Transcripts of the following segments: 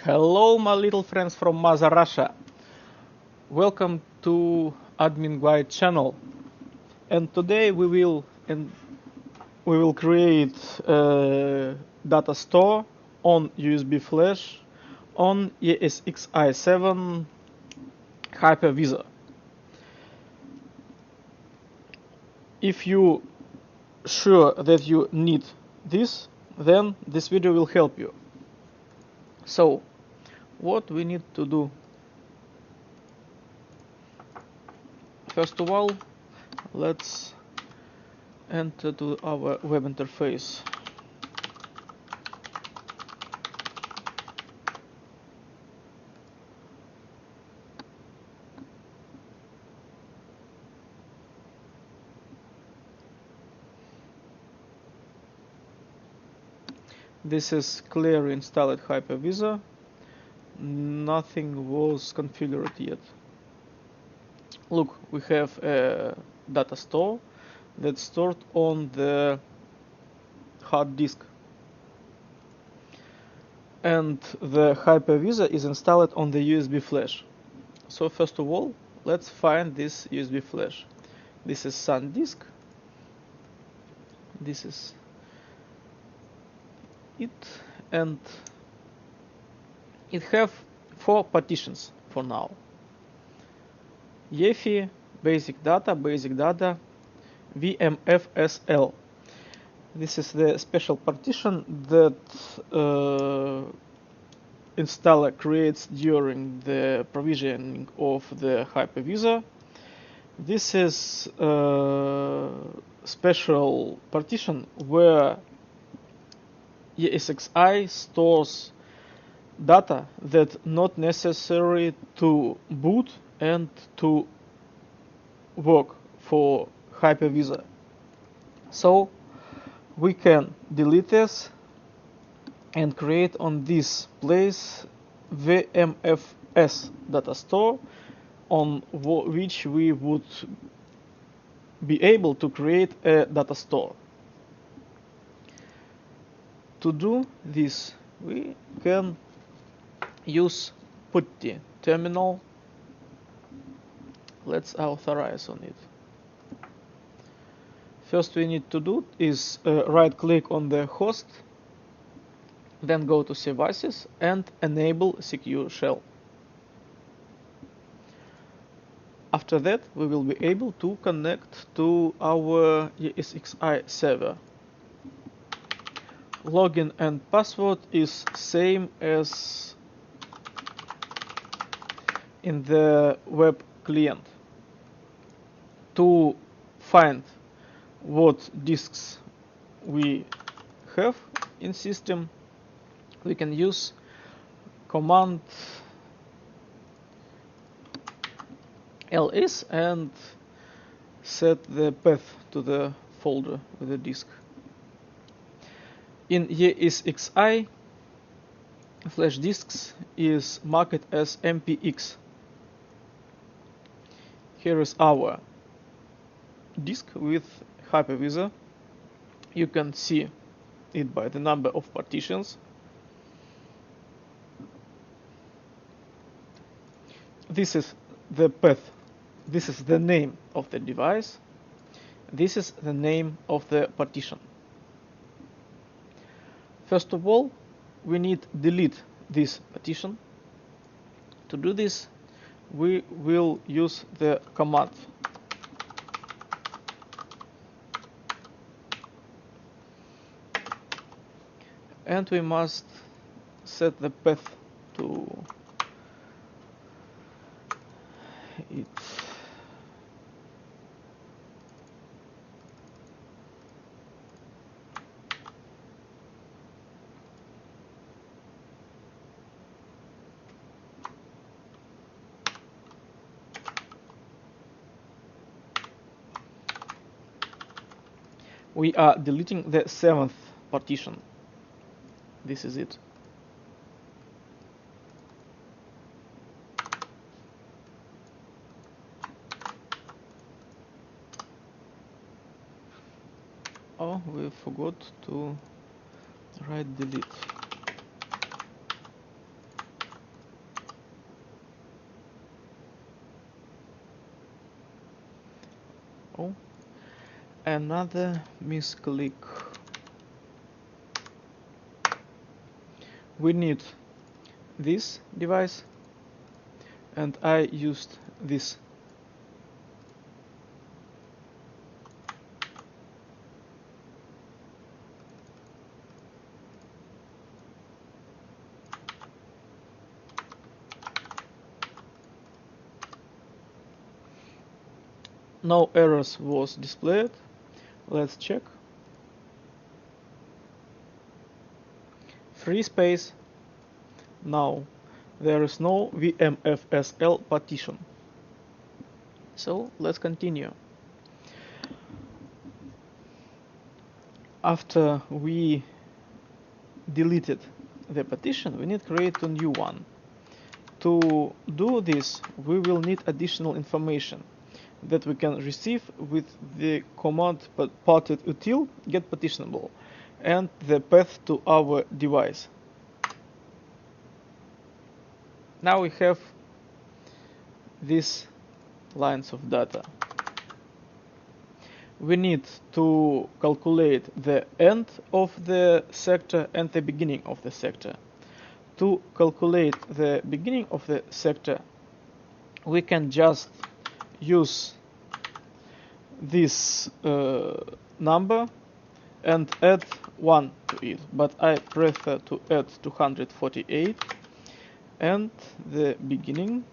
Hello, my little friends from Mother Russia. Welcome to Admin Guide channel. And today we will create a data store on USB flash on ESXi 7 hypervisor. If you sure that you need this, then this video will help you. So, what we need to do? First of all, let's enter to our web interface. This is clearly installed hypervisor. Nothing was configured yet. Look, we have a data store that's stored on the hard disk. And the hypervisor is installed on the USB flash. So first of all, let's find this USB flash. This is SanDisk. This is it, and it have 4 partitions for now. EFI, basic data, vmfs. This is the special partition that installer creates during the provisioning of the hypervisor. This is a special partition where ESXi stores data that not necessary to boot and to work for hypervisor. So we can delete this and create on this place vmfs data store on which we would be able to create a data store. To do this, we can use putty terminal. Let's authorize on it. First we need to do is right click on the host, then go to services and enable secure shell. After that we will be able to connect to our ESXi server. Login and password is same as in the web client. To find what disks we have in system, we can use command ls and set the path to the folder with the disk. In ESXi, flash disks is marked as mpx. Here is our disk with hypervisor. You can see it by the number of partitions. This is the path. This is the name of the device. This is the name of the partition. First of all, we need delete this partition. To do this, we will use the command and we must set the path to it. We are deleting the 7th partition. This is it. Oh, we forgot to write delete. Oh, another misclick. We need this device, and I used this. No errors was displayed. Let's check. Free space. Now there is no vmfsl partition. So let's continue. After we deleted the partition, we need to create a new one. To do this, we will need additional information that we can receive with the command parted util get partitionable and the path to our device. Now we have these lines of data. We need to calculate the end of the sector and the beginning of the sector. To calculate the beginning of the sector, we can just use this number and add 1 to it, but I prefer to add 248 and the beginning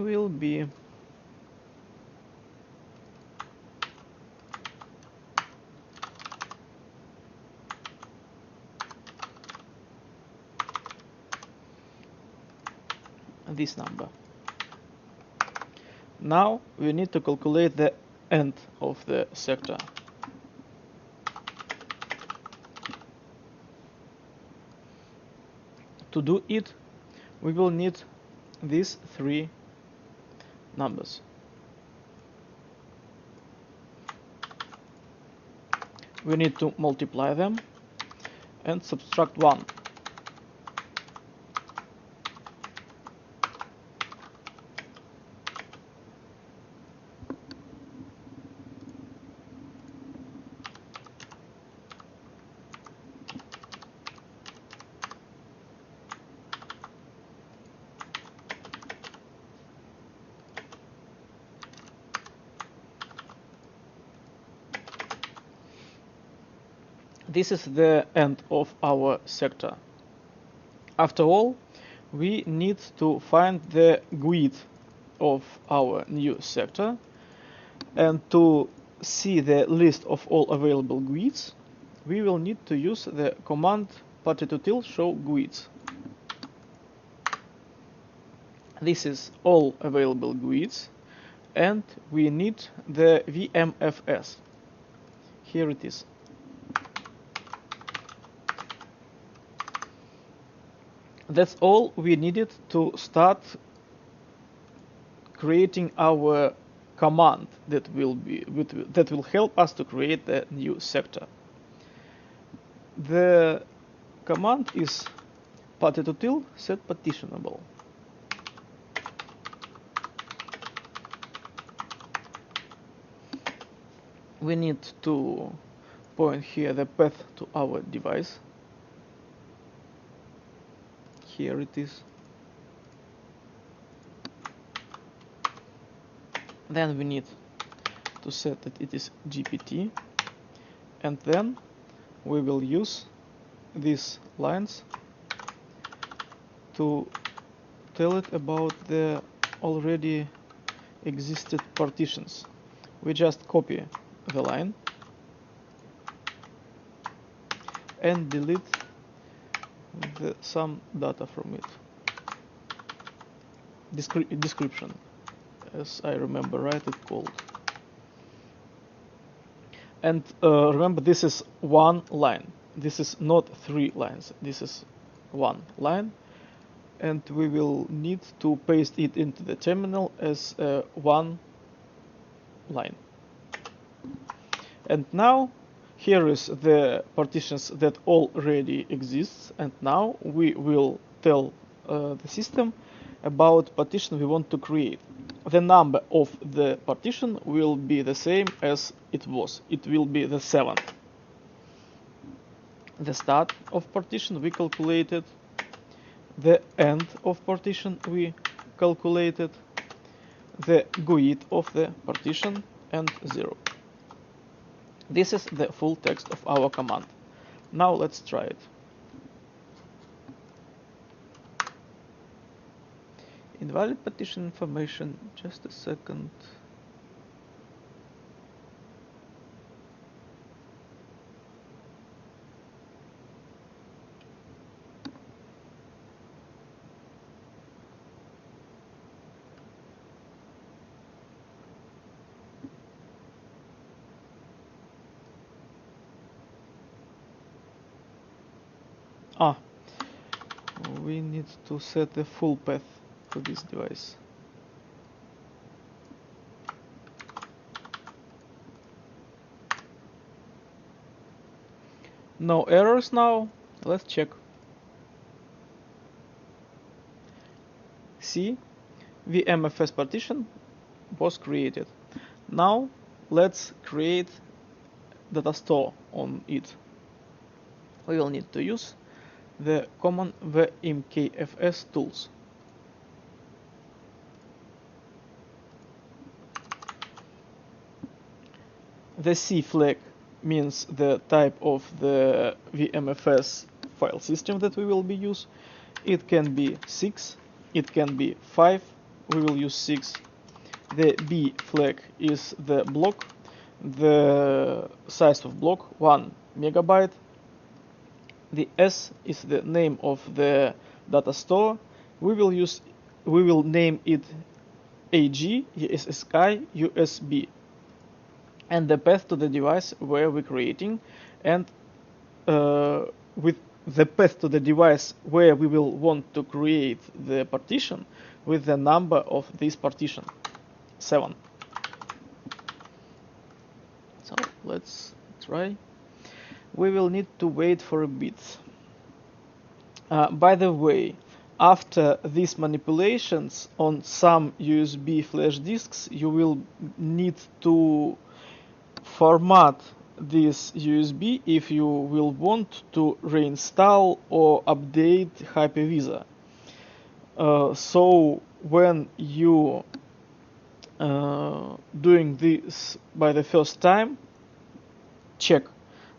will be this number. Now we need to calculate the end of the sector. To do it, we will need these three numbers. We need to multiply them and subtract 1. This is the end of our sector. After all, we need to find the GUID of our new sector, and to see the list of all available GUIDs, we will need to use the command parted_util show GUIDs. This is all available GUIDs, and we need the vmfs. Here it is. That's all we needed to start creating our command that will help us to create the new sector. The command is parted_util set partitionable. We need to point here the path to our device. Here it is. Then we need to set that it is GPT, and then we will use these lines to tell it about the already existed partitions. We just copy the line and delete some data from it. Description, as I remember right, it's called. And remember, this is one line. This is not 3 lines. This is one line, and we will need to paste it into the terminal as one line. And now Here is the partitions that already exist, and now we will tell the system about partition we want to create. The number of the partition will be the same as it was. It will be the 7. The start of partition we calculated. The end of partition we calculated. The GUID of the partition and 0. This is the full text of our command. Now let's try it. Invalid partition information, just a second. We need to set the full path to this device. No errors now. Let's check. See, vmfs partition was created. Now let's create datastore on it. We will need to use the common vmfs tools. The C flag means the type of the vmfs file system that we will be use. It can be 6, it can be 5, we will use 6. The B flag is the block, the size of block 1 megabyte. The S is the name of the data store. We will name it AG, ESXi, USB, and the path to the device where we're creating, and with the path to the device where we will want to create the partition with the number of this partition, 7. So let's try. We will need to wait for a bit. By the way, after these manipulations on some USB flash disks, you will need to format this USB if you will want to reinstall or update hypervisor. So when you doing this by the first time, check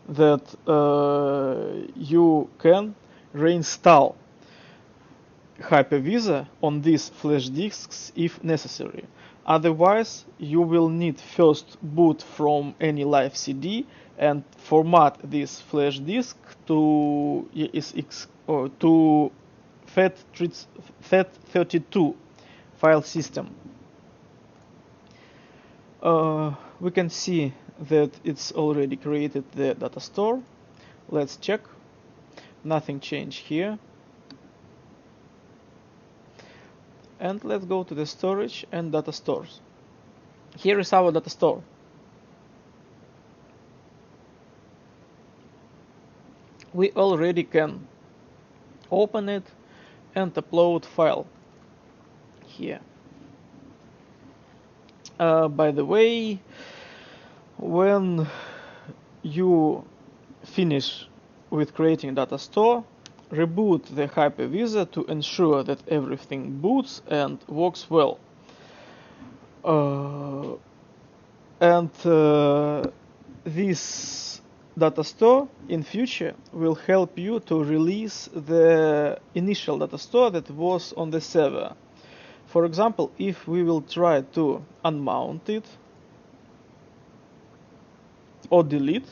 that you can reinstall hypervisor on these flash disks if necessary. Otherwise, you will need first boot from any live CD and format this flash disk to ESX or to FAT32 file system. We can see that it's already created the data store. Let's check. Nothing changed here. And let's go to the storage and data stores. Here is our data store. We already can open it and upload file here. By the way, when you finish with creating data store, reboot the hypervisor to ensure that everything boots and works well. This data store in future will help you to release the initial data store that was on the server. For example, if we will try to unmount it or delete,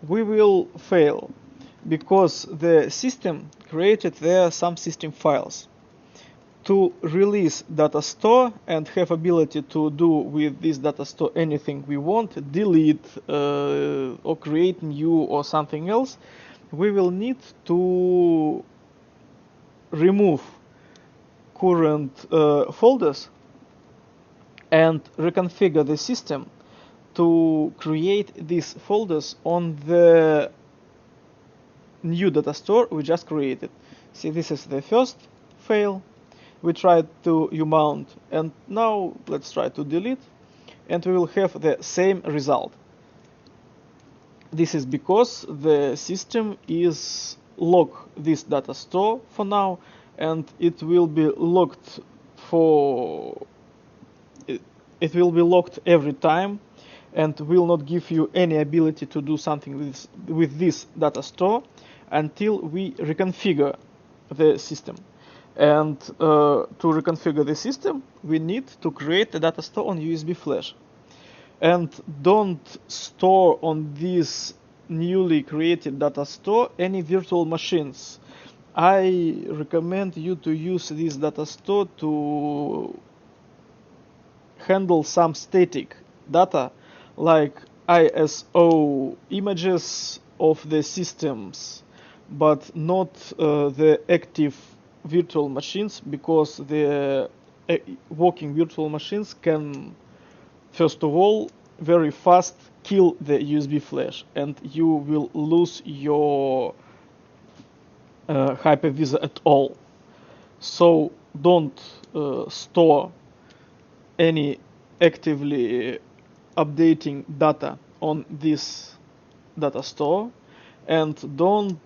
we will fail because the system created there some system files. To release data store and have ability to do with this data store anything we want, delete or create new or something else, we will need to remove current folders and reconfigure the system to create these folders on the new data store we just created. See, this is the first fail. We tried to umount, and now let's try to delete, and we will have the same result. This is because the system is lock this data store for now, and it will be locked it will be locked every time, and will not give you any ability to do something with this data store until we reconfigure the system. And to reconfigure the system, we need to create a data store on USB flash. And don't store on this newly created data store any virtual machines. I recommend you to use this data store to handle some static data like ISO images of the systems, but not the active virtual machines, because the working virtual machines can, first of all, very fast kill the USB flash, and you will lose your hypervisor at all. So don't store any actively updating data on this data store, and don't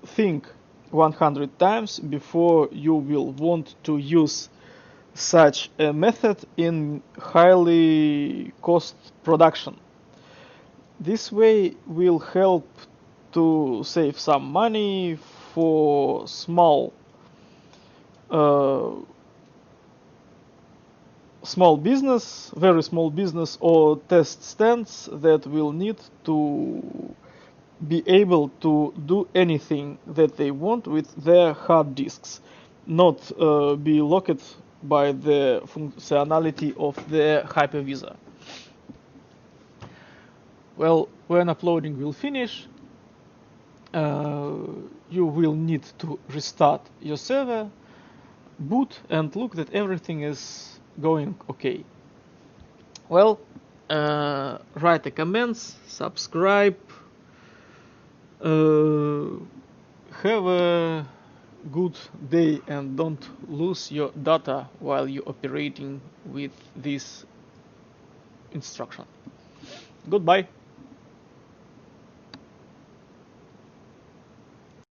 think 100 times before you will want to use such a method in highly cost production. This way will help to save some money for small business, very small business, or test stands that will need to be able to do anything that they want with their hard disks, not be locked by the functionality of the hypervisor. Well, when uploading will finish, you will need to restart your server, boot, and look that everything is going okay. Well, write the comments, subscribe, have a good day, and don't lose your data while you're operating with this instruction. Goodbye.